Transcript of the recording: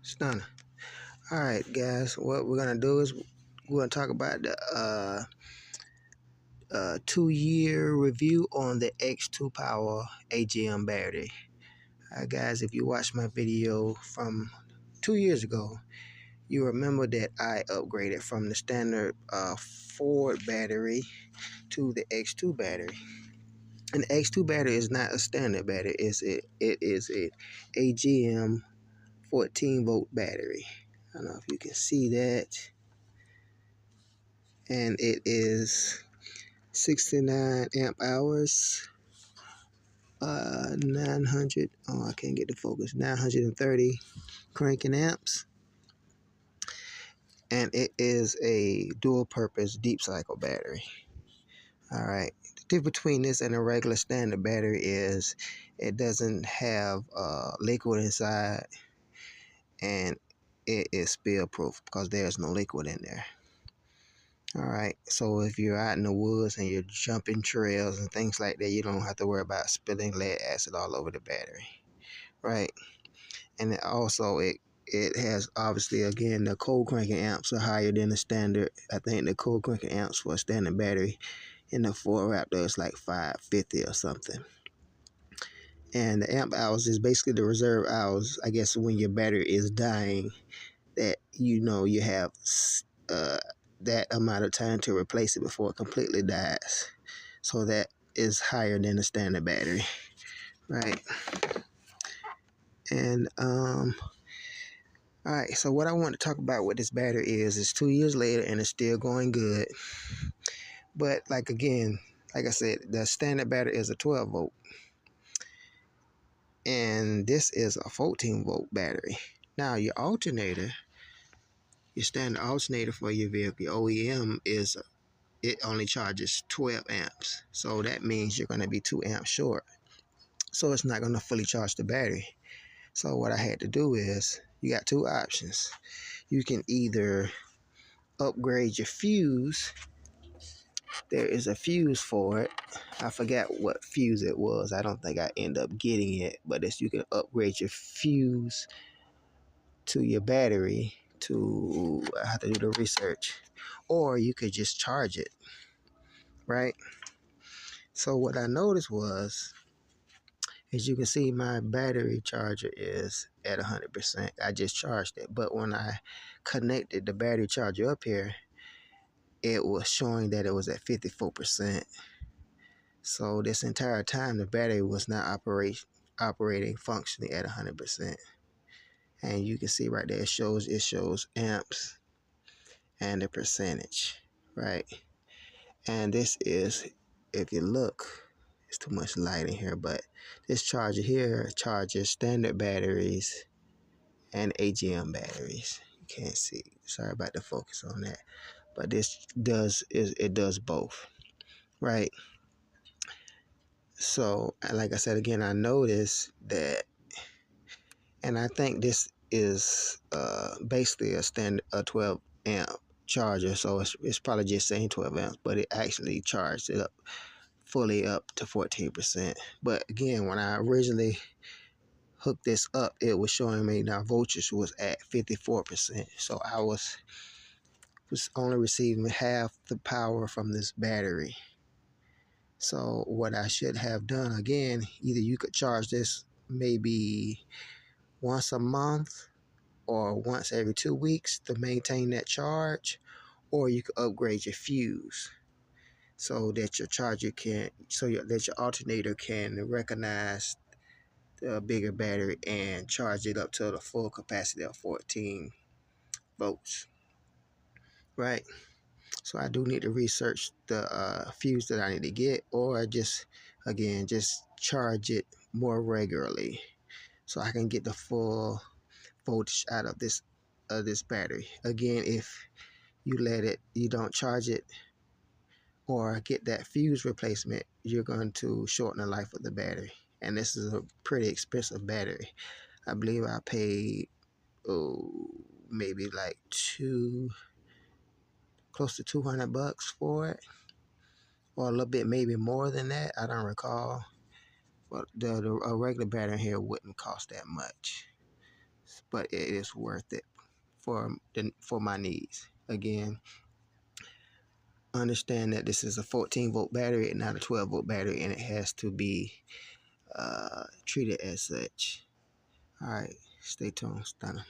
Stunner. All right, guys. What we're gonna do is we're gonna talk about the 2-year review on the X2 Power AGM battery. Guys, if you watched my video from 2 years ago, you remember that I upgraded from the standard Ford battery to the X2 battery. And the X2 battery is not a standard battery. It is a AGM 14-volt battery. I don't know if you can see that. And it is 69 amp hours, 900, I can't get the focus, 930 cranking amps. And it is a dual purpose deep cycle battery. All right. The difference between this and a regular standard battery is it doesn't have liquid inside, and it is spill proof because there's no liquid in there. All right, so if you're out in the woods and you're jumping trails and things like that, you don't have to worry about spilling lead acid all over the battery, right? And it has, obviously, again, the cold cranking amps are higher than the standard. I think the cold cranking amps for a standard battery in the Ford Raptor is like 550 or something. And the amp hours is basically the reserve hours, I guess, when your battery is dying, that you have that amount of time to replace it before it completely dies. So that is higher than the standard battery, right? And all right, so what I want to talk about with this battery is 2 years later and it's still going good. But like I said, the standard battery is a 12 volt, and this is a 14 volt battery. Now your standard alternator for your vehicle, your OEM, it only charges 12 amps. So that means you're going to be 2 amps short. So it's not going to fully charge the battery. So what I had to do is, you got two options. You can either upgrade your fuse. There is a fuse for it. I forgot what fuse it was. I don't think I end up getting it. But you can upgrade your fuse to your battery I have to do the research. Or you could just charge it, right? So what I noticed was, as you can see, my battery charger is at 100%. I just charged it. But when I connected the battery charger up here, it was showing that it was at 54%. So this entire time, the battery was not operating functionally at 100%. And you can see right there, it shows amps and the percentage, right? And this is, if you look, it's too much light in here, but this charger here charges standard batteries and AGM batteries. You can't see. Sorry about the focus on that. But it does both, right? So, like I said again, I noticed that, and I think this is basically a 12 amp charger. So it's probably just saying 12 amps, but it actually charged it up fully up to 14%. But again, when I originally hooked this up, it was showing me now voltage was at 54%. So I was only receiving half the power from this battery. So what I should have done, again, either you could charge this maybe once a month or once every 2 weeks to maintain that charge, or you could upgrade your fuse so that your that your alternator can recognize the bigger battery and charge it up to the full capacity of 14 volts, right? So I do need to research the fuse that I need to get, or just charge it more regularly so I can get the full voltage out of this battery. Again, if you don't charge it or get that fuse replacement, you're going to shorten the life of the battery. And this is a pretty expensive battery. I believe I paid maybe like close to $200 for it, or a little bit maybe more than that. I don't recall. But a regular battery here wouldn't cost that much. but it is worth it for my needs. Again, understand that this is a 14-volt battery and not a 12-volt battery, and it has to be treated as such. All right, stay tuned. Stunner.